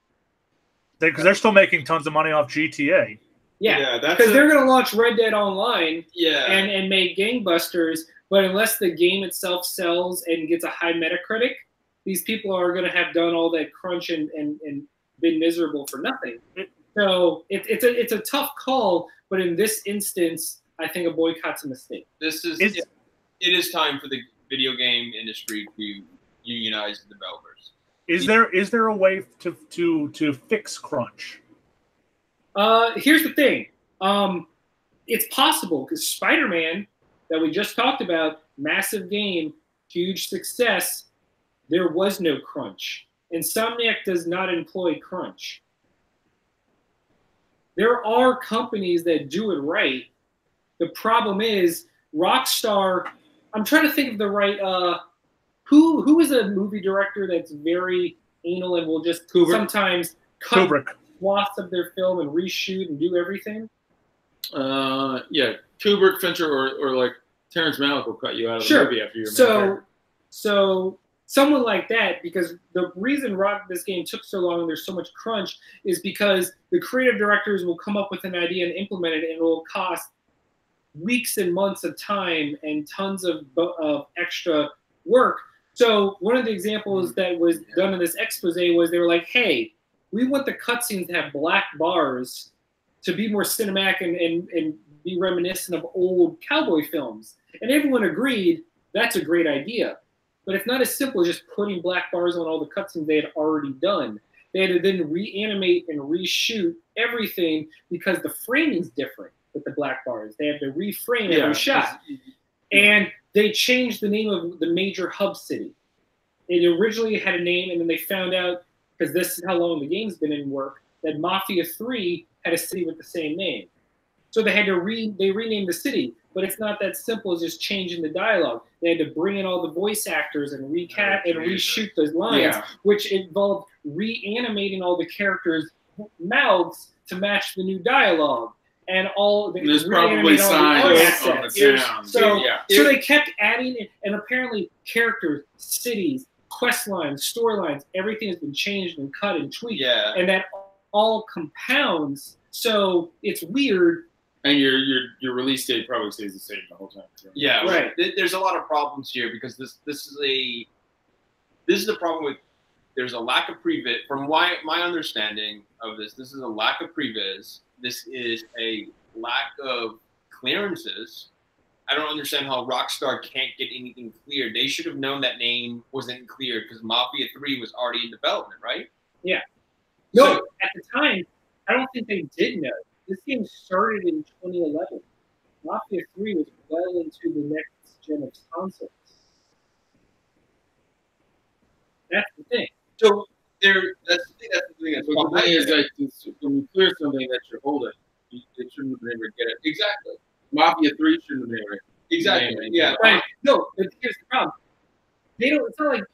Because they're still making tons of money off GTA. Yeah, because they're going to launch Red Dead Online and make gangbusters, but unless the game itself sells and gets a high Metacritic, these people are going to have done all that crunch and been miserable for nothing. So it's a tough call, but in this instance, I think a boycott's a mistake. It is time for the video game industry to unionize the developers. Is there a way to fix crunch? Here's the thing. It's possible because Spider-Man that we just talked about, massive game, huge success, there was no crunch. Insomniac does not employ crunch. There are companies that do it right. The problem is Rockstar, I'm trying to think of the right, who is a movie director that's very anal and will just sometimes cut swaths of their film and reshoot and do everything? Yeah, Kubrick, Fincher, or like Terrence Malick will cut you out of the movie after you're So someone like that, because the reason this game took so long and there's so much crunch is because the creative directors will come up with an idea and implement it, and it will cost weeks and months of time and tons of extra work. So one of the examples that was done in this expose was they were like, hey, we want the cutscenes to have black bars to be more cinematic and be reminiscent of old cowboy films. And everyone agreed that's a great idea. But it's not as simple as just putting black bars on all the cutscenes they had already done. They had to then reanimate and reshoot everything because the framing's different with the black bars. They had to reframe every shot. And they changed the name of the major hub city. It originally had a name, and then they found out, because this is how long the game's been in work, that Mafia 3 had a city with the same name. So they had to renamed the city, but it's not that simple as just changing the dialogue. They had to bring in all the voice actors and reshoot those lines, which involved reanimating all the characters' mouths to match the new dialogue. And all there's probably signs on the sound. So they kept adding it, and apparently characters, cities, quest lines, storylines, everything has been changed and cut and tweaked. Yeah. And that all compounds. So it's weird. And your release date probably stays the same the whole time. Yeah, right. There's a lot of problems here because this is the problem with, there's a lack of previs. From my understanding of this is a lack of previs. This is a lack of clearances. I don't understand how Rockstar can't get anything cleared. They should have known that name wasn't cleared because Mafia 3 was already in development, right? Yeah. No, at the time, I don't think they did know. This game started in 2011. Mafia 3 was well into the next gen of consoles. That's the thing. So that's the thing. But the thing is, like, when you clear something that you're holding, it shouldn't have been able to get it. Exactly. Mafia 3 shouldn't have been able to. Exactly. Yeah. Right. No, but here's the problem. They don't. It's not like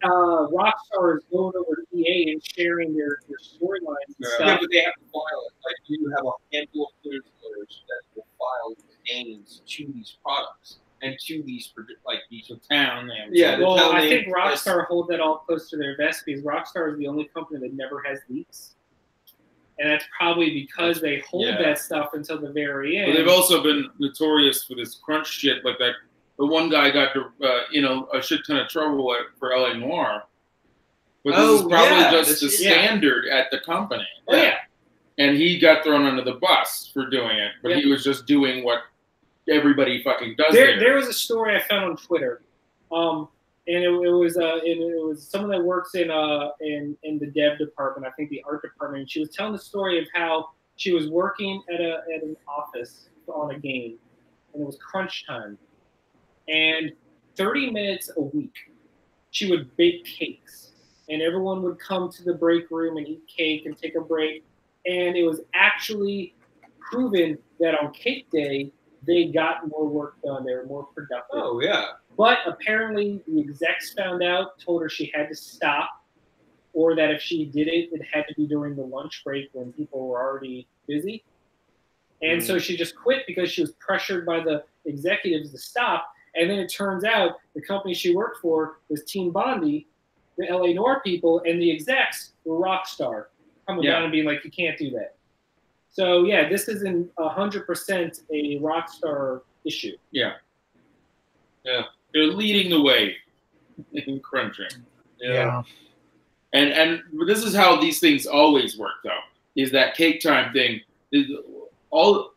Rockstar is going over to EA and sharing their storylines and stuff. Yeah, but they have to file it. Like, you have a handful of clearance lawyers that will file names to these products and to these, like, these town names. Yeah. Well, I think Rockstar hold that all close to their vest because Rockstar is the only company that never has leaks. And that's probably because they hold that stuff until the very end. But they've also been notorious for this crunch shit, like that. The one guy got a shit ton of trouble for LA Noire. But this is probably just the standard at the company. Oh, yeah. And he got thrown under the bus for doing it, but he was just doing what everybody fucking does. There was a story I found on Twitter, and it was someone that works in the dev department, I think the art department. And she was telling the story of how she was working at an office on a game, and it was crunch time, and 30 minutes a week, she would bake cakes, and everyone would come to the break room and eat cake and take a break, and it was actually proven that on cake day they got more work done. They were more productive. Oh, yeah. But apparently the execs found out, told her she had to stop, or that if she did it, it had to be during the lunch break when people were already busy. And so she just quit because she was pressured by the executives to stop. And then it turns out the company she worked for was Team Bondi, the LA Noire people, and the execs were Rockstar, coming down and being like, you can't do that. So, yeah, this isn't 100% a Rockstar issue. Yeah. Yeah. They're leading the way in crunching. Yeah. And this is how these things always work, though, is that cake time thing. Always.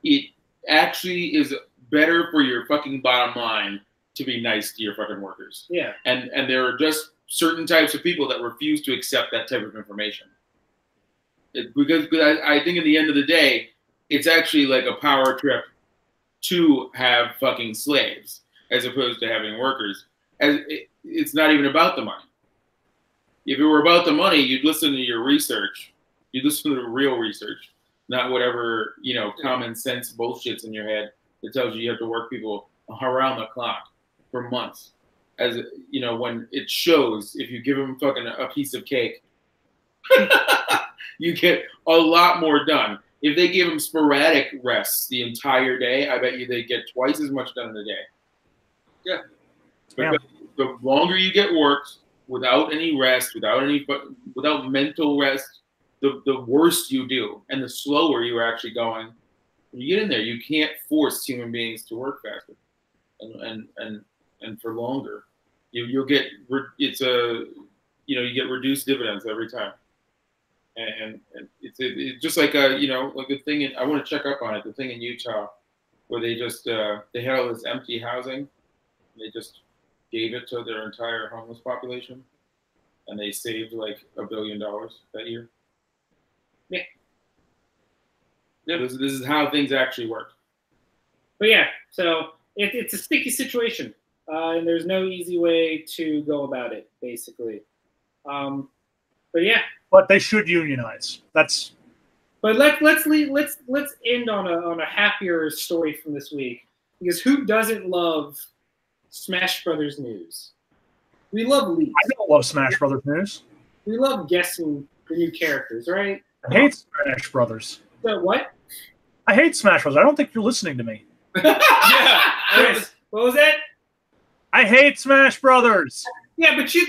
It actually is better for your fucking bottom line to be nice to your fucking workers. Yeah. And there are just certain types of people that refuse to accept that type of information. Because I think at the end of the day, it's actually like a power trip to have fucking slaves as opposed to having workers. It's not even about the money. If it were about the money, you'd listen to your research. You'd listen to the real research, not whatever, common sense bullshit's in your head that tells you have to work people around the clock for months. As when it shows, if you give them fucking a piece of cake, you get a lot more done. If they give them sporadic rests the entire day, I bet you they get twice as much done in a day. Yeah. But the longer you get worked without any rest, without mental rest, the worse you do, and the slower you're actually going, When you get in there, you can't force human beings to work faster and for longer. You'll get you get reduced dividends every time. And it's just like like the thing I want to check up on it. The thing in Utah where they just they had all this empty housing, and they just gave it to their entire homeless population, and they saved like $1 billion that year. Yeah. This is how things actually work. But yeah, so it's a sticky situation, and there's no easy way to go about it, basically. But yeah. But they should unionize. That's. But let's end on a happier story from this week, because who doesn't love Smash Brothers news? We love leaks. I don't love Smash Brothers news. We love guessing the new characters, right? I hate Smash Brothers. So what? I hate Smash Brothers. I don't think you're listening to me. Yeah. Chris, what was that? I hate Smash Brothers. Yeah, but you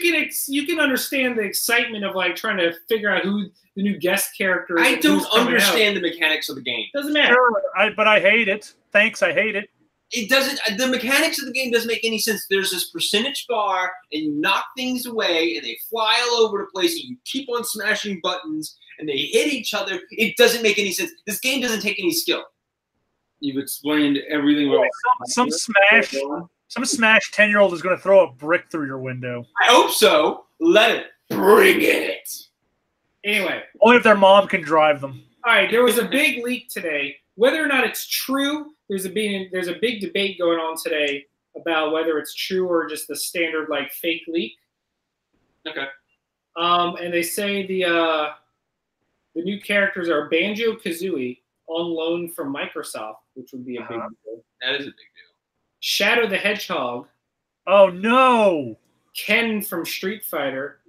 can understand the excitement of like trying to figure out who the new guest character is. I don't understand the mechanics of the game. Doesn't matter. Sure, but I hate it. Thanks, I hate it. It doesn't. The mechanics of the game doesn't make any sense. There's this percentage bar, and you knock things away, and they fly all over the place, and you keep on smashing buttons, and they hit each other. It doesn't make any sense. This game doesn't take any skill. You've explained everything about some Smash 10-year-old is going to throw a brick through your window. I hope so. Let it. Bring it. Anyway. Only if their mom can drive them. All right, there was a big leak today. Whether or not it's true, there's a big debate going on today about whether it's true or just the standard like fake leak. Okay. And they say the new characters are Banjo-Kazooie on loan from Microsoft, which would be a big deal. That is a big deal. Shadow the Hedgehog. Oh no! Ken from Street Fighter.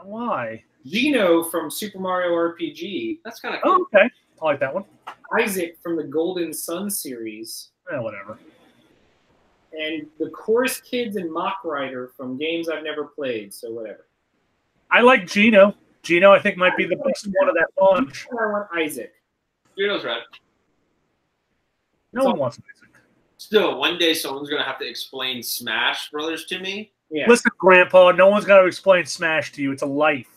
Why? Gino from Super Mario RPG. That's kind of cool. Oh, okay. I like that one. Isaac from the Golden Sun series. Whatever. And the Chorus Kids and Mock Rider from games I've never played, so whatever. I like Gino. Gino, I think, might be the best one of that bunch. I want Isaac. Gino's right. No one wants Isaac. Still, one day someone's going to have to explain Smash Brothers to me. Yeah. Listen, Grandpa, no one's got to explain Smash to you. It's a life.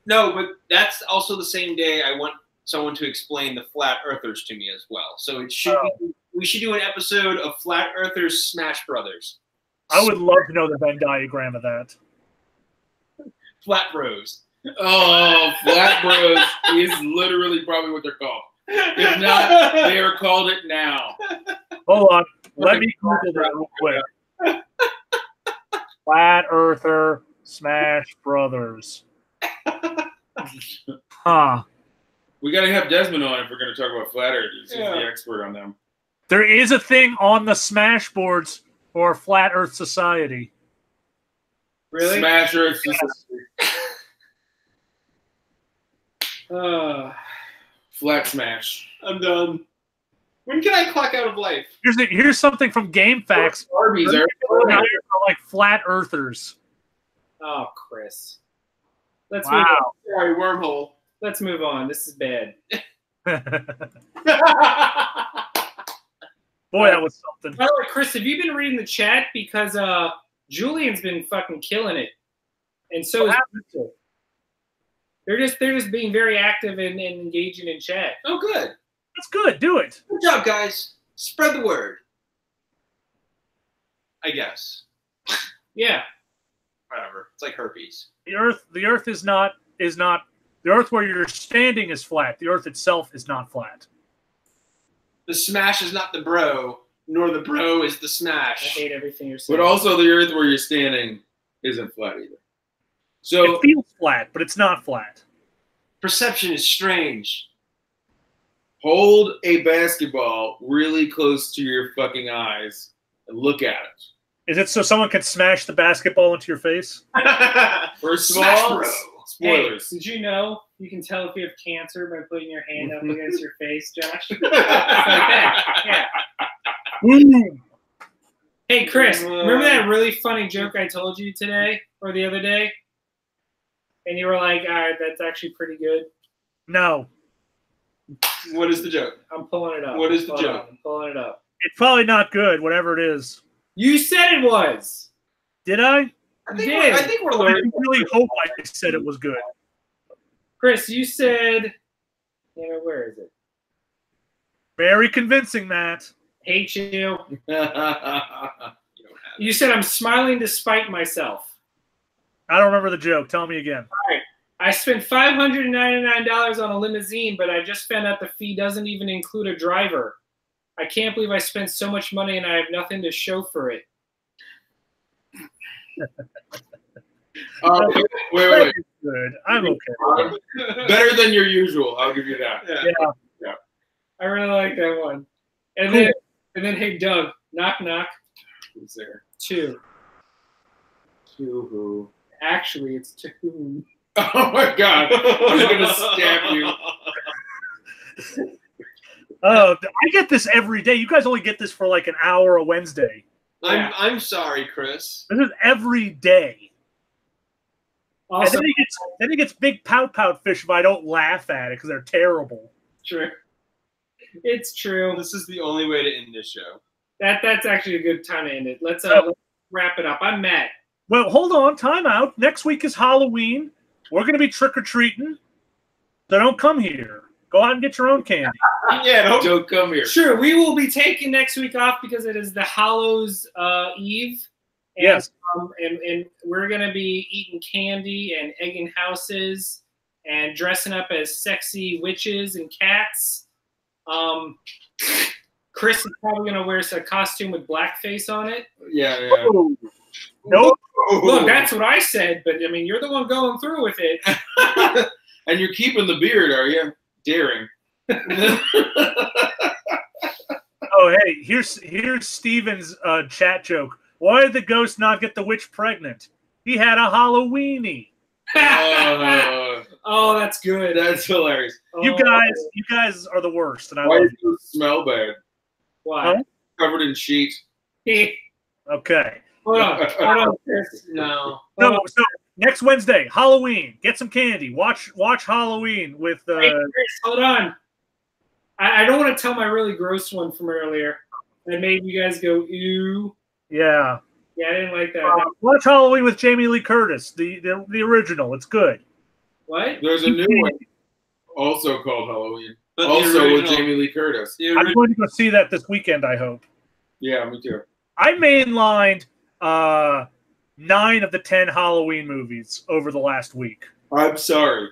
No, but that's also the same day I want someone to explain the Flat Earthers to me as well. So it should we should do an episode of Flat Earthers Smash Brothers. I would love to know the Venn diagram of that. Flat Bros. Oh, Flat Bros is literally probably what they're called. If not, they are called it now. Hold on. Let me Google that real quick. Flat Earther Smash Brothers. Huh. We got to have Desmond on if we're going to talk about Flat Earthers. He's the expert on them. There is a thing on the Smash boards for Flat Earth Society. Really? Smash Earth Society. Flat Smash. I'm done. When can I clock out of life? Here's something from Game Facts. Arby's are like Flat Earthers. Oh, Chris. Let's wow. move on. Sorry, wormhole. Let's move on. This is bad. Boy, that was something. By the way, Chris, have you been reading the chat? Because Julian's been fucking killing it, and so is Crystal. They're just being very active and engaging in chat. Oh, good. That's good. Do it. Good job, guys. Spread the word. I guess. Yeah. Whatever. It's like herpes. The Earth is not the Earth where you're standing is flat. The Earth itself is not flat. The smash is not the bro, nor the bro is the smash. I hate everything you're saying. But also the Earth where you're standing isn't flat either. So it feels flat, but it's not flat. Perception is strange. Hold a basketball really close to your fucking eyes and look at it. Is it so someone can smash the basketball into your face? First of Smash all, bro. spoilers. Hey, did you know you can tell if you have cancer by putting your hand up against your face, Josh? It's like that. Yeah. Woo! Hey, Chris, remember that really funny joke I told you today or the other day? And you were like, all right, that's actually pretty good. No. What is the joke? I'm pulling it up. What is the Hold joke? on, I'm pulling it up. It's probably not good, whatever it is. You said it was. Did I? I did. think we're I learning. really hope I said it was good. Chris, you said. Where is it? Very convincing, Matt. Hate you. You don't have You said I'm smiling despite myself. I don't remember the joke. Tell me again. All right. I spent $599 on a limousine, but I just found out the fee doesn't even include a driver. I can't believe I spent so much money and I have nothing to show for it. Wait. Good. I'm okay. Better than your usual. I'll give you that. Yeah. I really like that one. And then, hey, Doug, knock, knock. Who's there? 2. To who? Actually, it's 2. Oh my God! I'm gonna stab you. Oh, I get this every day. You guys only get this for like an hour a Wednesday. I'm sorry, Chris. This is every day. Also, And then he gets big pout fish if I don't laugh at it because they're terrible. true. It's true. This is the only way to end this show. That's actually a good time to end it. Let's wrap it up. I'm Matt. Well, hold on. Time out. Next week is Halloween. We're going to be trick-or-treating. So don't come here. Go out and get your own candy. Yeah, Don't come here. Sure, we will be taking next week off because it is the Hallows Eve. And, Yes. And we're going to be eating candy and egging houses and dressing up as sexy witches and cats. Chris is probably going to wear a costume with blackface on it. Yeah. Oh. Nope. Look, that's what I said, but I mean, you're the one going through with it. And you're keeping the beard, are you? Daring. Oh, hey, here's Steven's chat joke. Why did the ghost not get the witch pregnant? He had a Halloweenie. Oh, that's good. That's hilarious. You guys are the worst, and I Why love do you smell bad? Why? Huh? Covered in sheet. you. Okay. Hold on, Chris. No. So next Wednesday, Halloween. Get some candy. Watch Halloween with. Hey, Chris, hold on. I don't want to tell my really gross one from earlier that made you guys go ew. Yeah. Yeah, I didn't like that. Watch Halloween with Jamie Lee Curtis, the original. It's good. What? There's a new one also called Halloween. But the Also with original- Jamie Lee Curtis. I'm going to go see that this weekend, I hope. Yeah, me too. I mainlined 9 of the 10 Halloween movies over the last week. I'm sorry.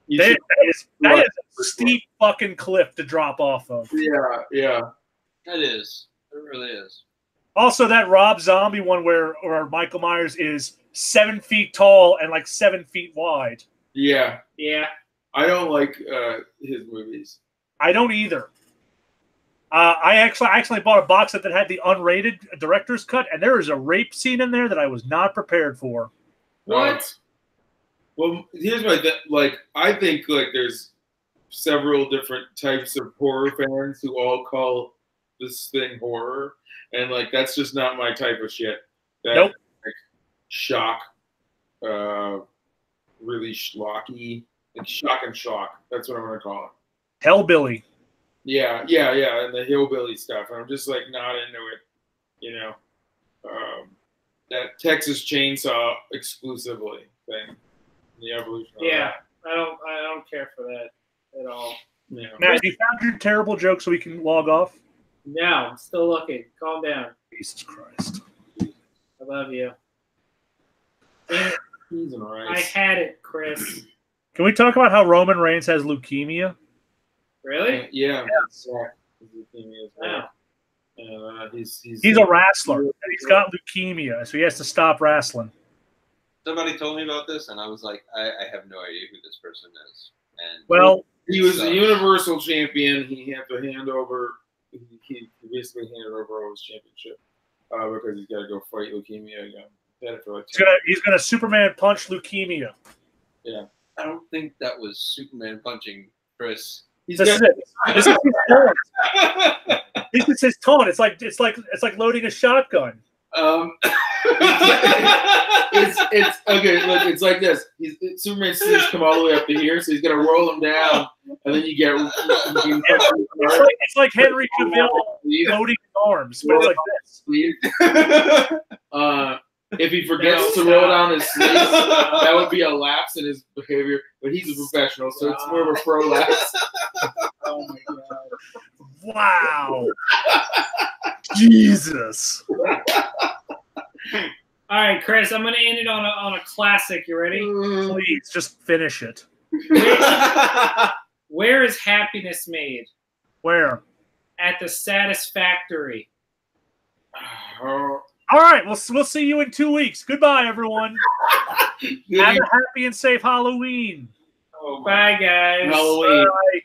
That is a steep fucking cliff to drop off of. Yeah. That is. It really is. Also, that Rob Zombie one where Michael Myers is 7 feet tall and like 7 feet wide. Yeah. Yeah. I don't like his movies. I don't either. I actually bought a box set that had the unrated director's cut, and there is a rape scene in there that I was not prepared for. What? Well, here's my I think there's several different types of horror fans who all call this thing horror, and that's just not my type of shit. Nope. Shock, really schlocky, shock and shock. That's what I'm gonna call it. Hellbilly. Yeah, and the hillbilly stuff. I'm just not into it, that Texas Chainsaw exclusively thing, the evolution. Of Yeah, I don't care for that at all. Yeah. Matt, have you found your terrible joke so we can log off? No, I'm still looking. Calm down. Jesus Christ. I love you. And Cheese and I rice. had it, Chris. Can we talk about how Roman Reigns has leukemia? Really? Yeah. Yes. Wow. He's a wrestler, and he's got leukemia, so he has to stop wrestling. Somebody told me about this, and I was like, I have no idea who this person is. And Well, he was the Universal Champion. He had to hand over. He basically handed over all his championship because he's got to go fight leukemia again. He had it for 10 he's gonna Superman punch leukemia. Yeah. I don't think that was Superman punching Chris. This is it. This is his taunt. This is his taunt. It's like loading a shotgun. It's okay. Look, it's like this. Superman's sleeves come all the way up to here, so he's gonna roll them down, and then you get. It's like Henry Cavill loading his arms, but it's like this. If he forgets to roll down his sleeves, that would be a lapse in his behavior. But he's a professional, so it's more of a pro lapse. Oh my god! Wow! Jesus! All right, Chris, I'm going to end it on a classic. You ready? Please, just finish it. Where is happiness made? Where? At the Satisfactory. All right, we'll see you in 2 weeks. Goodbye, everyone. Have a happy and safe Halloween. Bye, guys. Halloween. Bye.